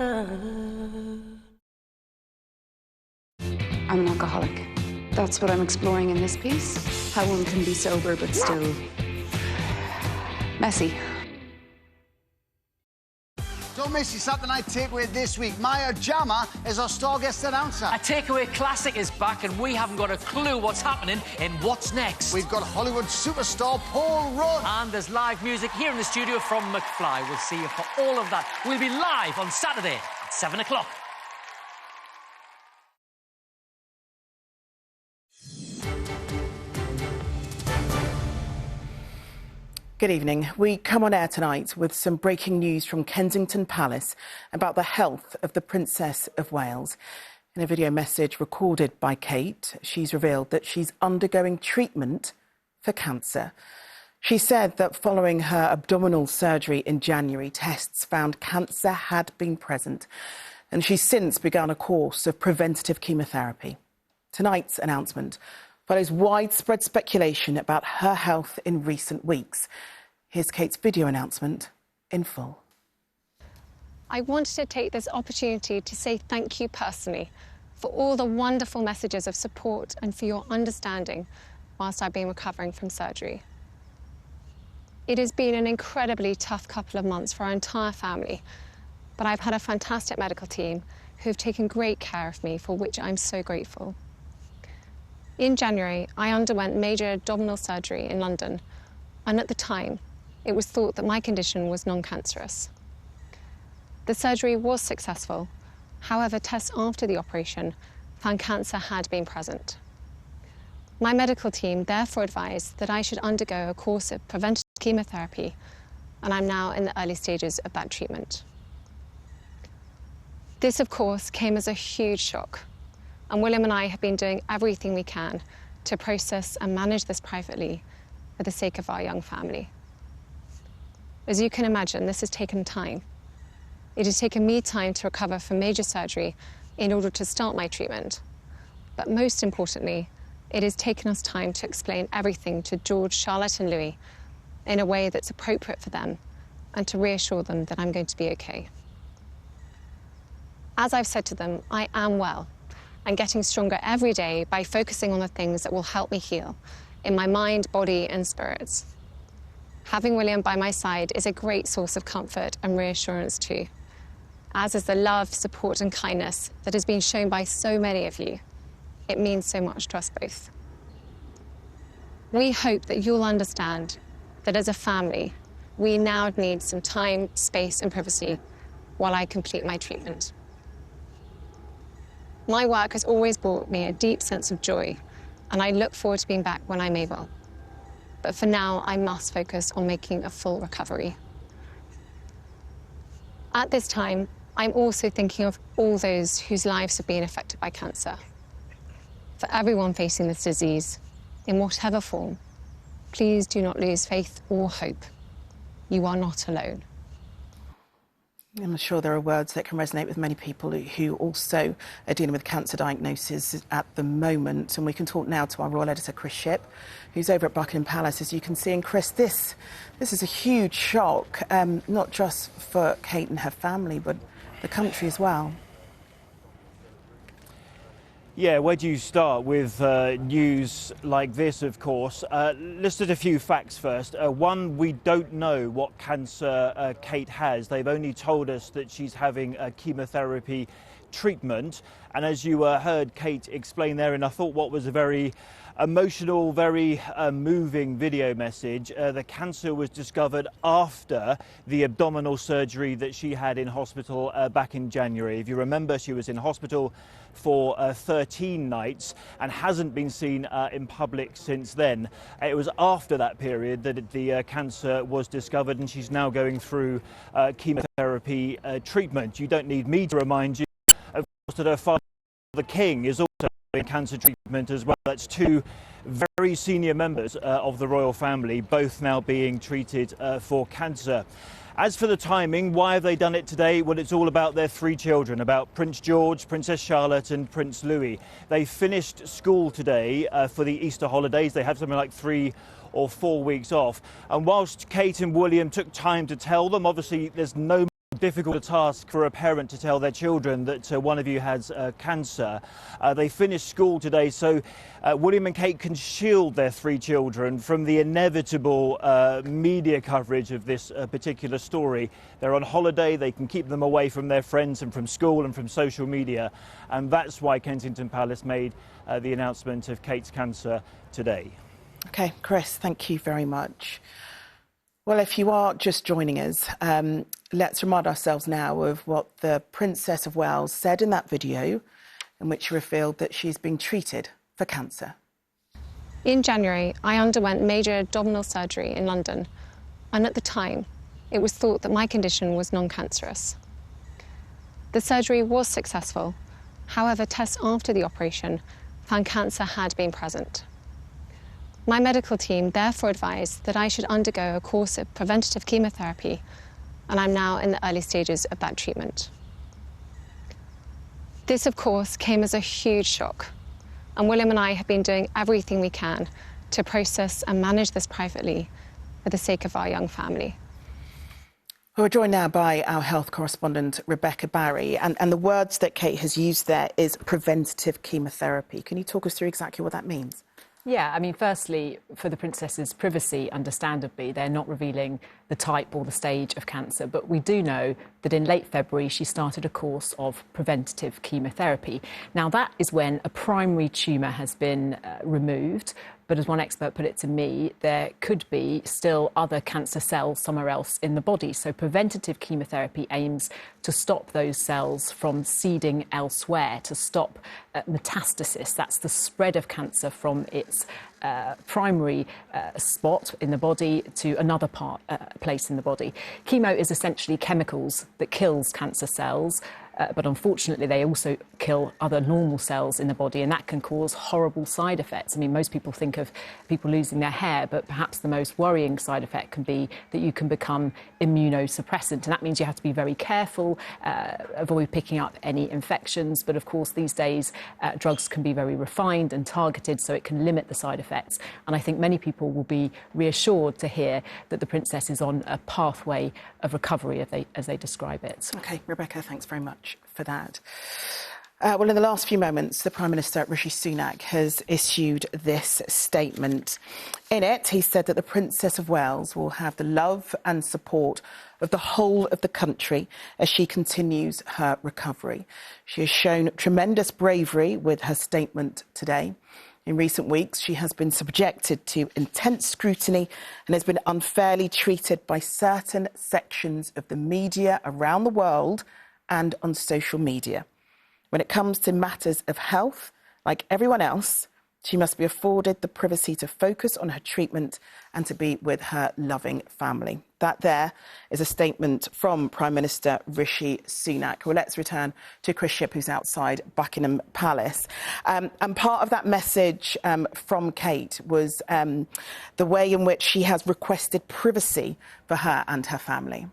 I'm an alcoholic. That's what I'm exploring in this piece. How one can be sober but still messy. Don't miss your Saturday Night Takeaway this week. Maya Jama is our star guest announcer. A Takeaway classic is back and we haven't got a clue what's happening in What's Next. We've got Hollywood superstar Paul Rudd. And there's live music here in the studio from McFly. We'll see you for all of that. We'll be live on Saturday at 7 o'clock. Good evening. We come on air tonight with some breaking news from Kensington Palace about the health of the Princess of Wales. In a video message recorded by Kate, she's revealed that she's undergoing treatment for cancer. She said that following her abdominal surgery in January, tests found cancer had been present, and she's since begun a course of preventative chemotherapy. Tonight's announcement follows widespread speculation about her health in recent weeks. Here's Kate's video announcement in full. I wanted to take this opportunity to say thank you personally for all the wonderful messages of support and for your understanding whilst I've been recovering from surgery. It has been an incredibly tough couple of months for our entire family, but I've had a fantastic medical team who have taken great care of me, for which I'm so grateful. In January, I underwent major abdominal surgery in London, and at the time, it was thought that my condition was non-cancerous. The surgery was successful. However, tests after the operation found cancer had been present. My medical team therefore advised that I should undergo a course of preventative chemotherapy, and I'm now in the early stages of that treatment. This, of course, came as a huge shock, and William and I have been doing everything we can to process and manage this privately for the sake of our young family. As you can imagine, this has taken time. It has taken me time to recover from major surgery in order to start my treatment. But most importantly, it has taken us time to explain everything to George, Charlotte and Louis in a way that's appropriate for them and to reassure them that I'm going to be okay. As I've said to them, I am well and getting stronger every day by focusing on the things that will help me heal in my mind, body and spirits. Having William by my side is a great source of comfort and reassurance too, as is the love, support and kindness that has been shown by so many of you. It means so much to us both. We hope that you'll understand that as a family, we now need some time, space and privacy while I complete my treatment. My work has always brought me a deep sense of joy, and I look forward to being back when I'm able. But for now, I must focus on making a full recovery. At this time, I'm also thinking of all those whose lives have been affected by cancer. For everyone facing this disease, in whatever form, please do not lose faith or hope. You are not alone. I'm sure there are words that can resonate with many people who also are dealing with cancer diagnosis at the moment. And we can talk now to our royal editor, Chris Shipp, who's over at Buckingham Palace, as you can see. And Chris, this is a huge shock, not just for Kate and her family, but the country as well. Yeah, where do you start with news like this, of course? Listed a few facts first. One, we don't know what cancer Kate has. They've only told us that she's having a chemotherapy treatment. And as you heard Kate explain there, and I thought what was a very emotional, very moving video message, the cancer was discovered after the abdominal surgery that she had in hospital back in January. If you remember, she was in hospital for 13 nights and hasn't been seen in public since then. It was after that period that the cancer was discovered, and she's now going through chemotherapy treatment. You don't need me to remind you, of course, that her father, the King, is also in cancer treatment as well. That's two very senior members of the royal family, both now being treated for cancer. As for the timing, why have they done it today? Well, it's all about their three children, about Prince George, Princess Charlotte and Prince Louis. They finished school today for the Easter holidays. They have something like 3 or 4 weeks off. And whilst Kate and William took time to tell them, obviously there's no difficult a task for a parent to tell their children that one of you has cancer. They finished school today, so William and Kate can shield their 3 children from the inevitable media coverage of this particular story. They're on holiday, they can keep them away from their friends and from school and from social media, and that's why Kensington Palace made the announcement of Kate's cancer today. OK, Chris, thank you very much. Well, if you are just joining us, let's remind ourselves now of what the Princess of Wales said in that video, in which she revealed that she's being treated for cancer. In January, I underwent major abdominal surgery in London, and at the time, it was thought that my condition was non-cancerous. The surgery was successful. However, tests after the operation found cancer had been present. My medical team therefore advised that I should undergo a course of preventative chemotherapy, and I'm now in the early stages of that treatment. This, of course, came as a huge shock, and William and I have been doing everything we can to process and manage this privately for the sake of our young family. We're joined now by our health correspondent, Rebecca Barry, and the words that Kate has used there is preventative chemotherapy. Can you talk us through exactly what that means? Yeah, I mean, firstly, for the princess's privacy, understandably, they're not revealing the type or the stage of cancer. But we do know that in late February, she started a course of preventative chemotherapy. Now, that is when a primary tumour has been removed. But as one expert put it to me, there could be still other cancer cells somewhere else in the body. So preventative chemotherapy aims to stop those cells from seeding elsewhere, to stop metastasis. That's the spread of cancer from its primary spot in the body to another place in the body. Chemo is essentially chemicals that kills cancer cells. But unfortunately, they also kill other normal cells in the body, and that can cause horrible side effects. I mean, most people think of people losing their hair, but perhaps the most worrying side effect can be that you can become immunosuppressant. And that means you have to be very careful, avoid picking up any infections. But of course, these days, drugs can be very refined and targeted, so it can limit the side effects. And I think many people will be reassured to hear that the princess is on a pathway of recovery, as they describe it. OK, Rebecca, thanks very much for that. Well, in the last few moments, the Prime Minister, Rishi Sunak, has issued this statement. In it, he said that the Princess of Wales will have the love and support of the whole of the country as she continues her recovery. She has shown tremendous bravery with her statement today. In recent weeks, she has been subjected to intense scrutiny and has been unfairly treated by certain sections of the media around the world and on social media. When it comes to matters of health, like everyone else, she must be afforded the privacy to focus on her treatment and to be with her loving family. That there is a statement from Prime Minister Rishi Sunak. Well, let's return to Chris Shipp, who's outside Buckingham Palace. And part of that message from Kate was the way in which she has requested privacy for her and her family.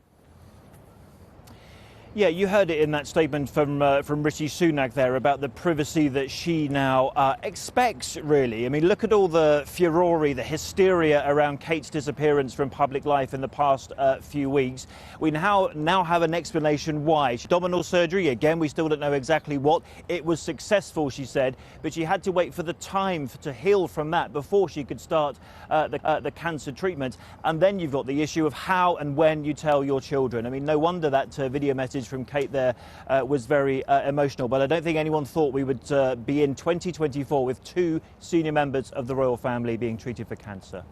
Yeah, you heard it in that statement from Rishi Sunak there about the privacy that she now expects, really. I mean, look at all the furore, the hysteria around Kate's disappearance from public life in the past few weeks. We now have an explanation why. Abdominal surgery, again, we still don't know exactly what. It was successful, she said, but she had to wait for the time to heal from that before she could start the cancer treatment. And then you've got the issue of how and when you tell your children. I mean, no wonder that video message from Kate there was very emotional, but I don't think anyone thought we would be in 2024 with 2 senior members of the royal family being treated for cancer.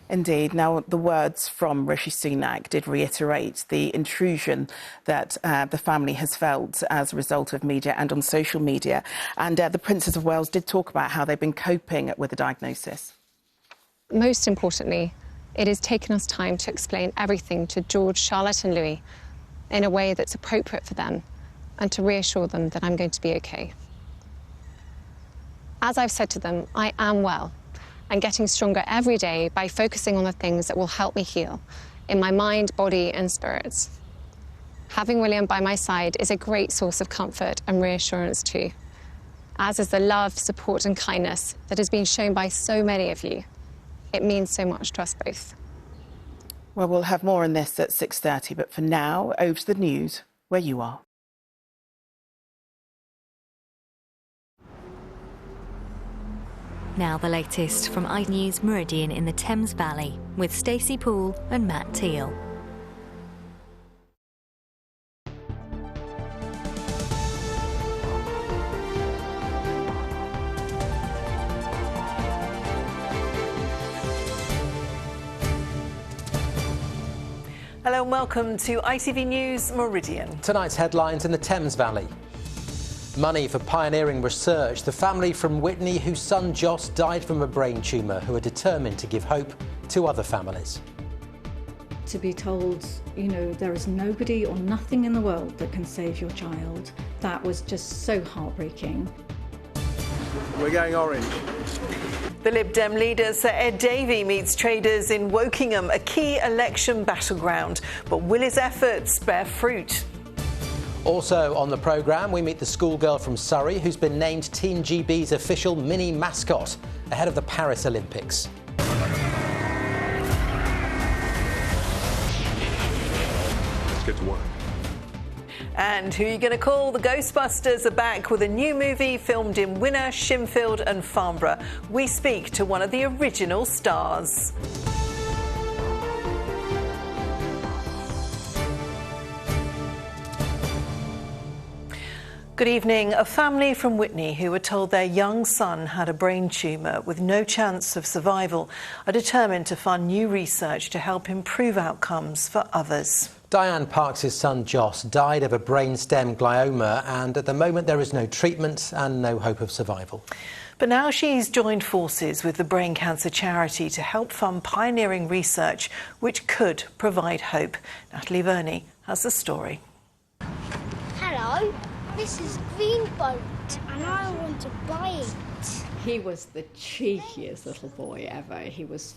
Indeed. Now, the words from Rishi Sunak did reiterate the intrusion that the family has felt as a result of media and on social media. And the Princess of Wales did talk about how they've been coping with the diagnosis. Most importantly, it has taken us time to explain everything to George, Charlotte and Louis in a way that's appropriate for them and to reassure them that I'm going to be okay. As I've said to them, I am well and getting stronger every day by focusing on the things that will help me heal in my mind, body and spirits. Having William by my side is a great source of comfort and reassurance too, as is the love, support and kindness that has been shown by so many of you. It means so much to us both. Well, we'll have more on this at 6:30, but for now, over to the news where you are. Now the latest from ITV News Meridian in the Thames Valley with Stacey Poole and Matt Teal. Hello and welcome to ITV News Meridian. Tonight's headlines in the Thames Valley. Money for pioneering research. The family from Witney whose son Joss died from a brain tumour who are determined to give hope to other families. To be told, you know, there is nobody or nothing in the world that can save your child, that was just so heartbreaking. We're going orange. The Lib Dem leader Sir Ed Davey meets traders in Wokingham, a key election battleground. But will his efforts bear fruit? Also on the programme, we meet the schoolgirl from Surrey who's been named Team GB's official mini mascot ahead of the Paris Olympics. Let's get to work. And who are you going to call? The Ghostbusters are back with a new movie filmed in Winner, Shinfield and Farnborough. We speak to one of the original stars. Good evening. A family from Witney who were told their young son had a brain tumour with no chance of survival are determined to fund new research to help improve outcomes for others. Diane Parks' son Joss died of a brainstem glioma, and at the moment there is no treatment and no hope of survival. But now she's joined forces with the Brain Cancer Charity to help fund pioneering research which could provide hope. Natalie Verney has the story. Hello, this is Green Boat and I want to buy it. He was the cheekiest little boy ever. He was